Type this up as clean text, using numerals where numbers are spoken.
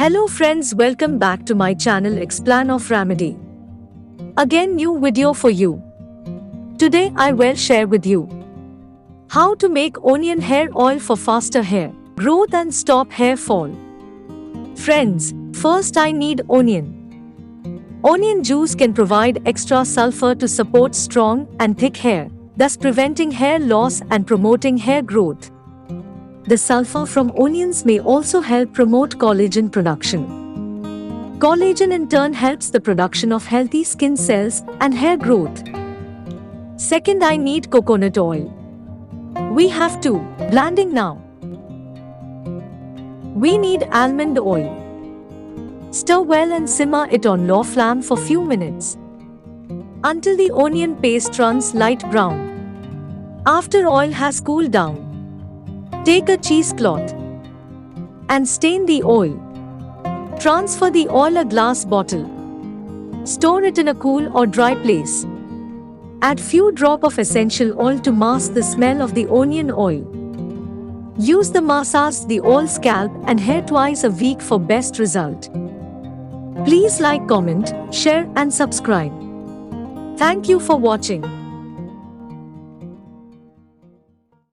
Hello friends, welcome back to my channel Explan of Remedy. Again new video for you. Today I will share with you how to make onion hair oil for faster hair growth and stop hair fall. Friends, first I need onion. Onion juice can provide extra sulfur to support strong and thick hair, thus preventing hair loss and promoting hair growth. The sulfur from onions may also help promote collagen production. Collagen in turn helps the production of healthy skin cells and hair growth. Second, I need coconut oil. We have to blending now. We need almond oil. Stir well and simmer it on low flame for few minutes until the onion paste runs light brown. After oil has cooled down, take a cheesecloth and stain the oil. Transfer the oil a glass bottle. Store it in a cool or dry place. Add few drops of essential oil to mask the smell of the onion oil. Use the massage the oil scalp and hair twice a week for best result. Please like, comment, share and subscribe. Thank you for watching.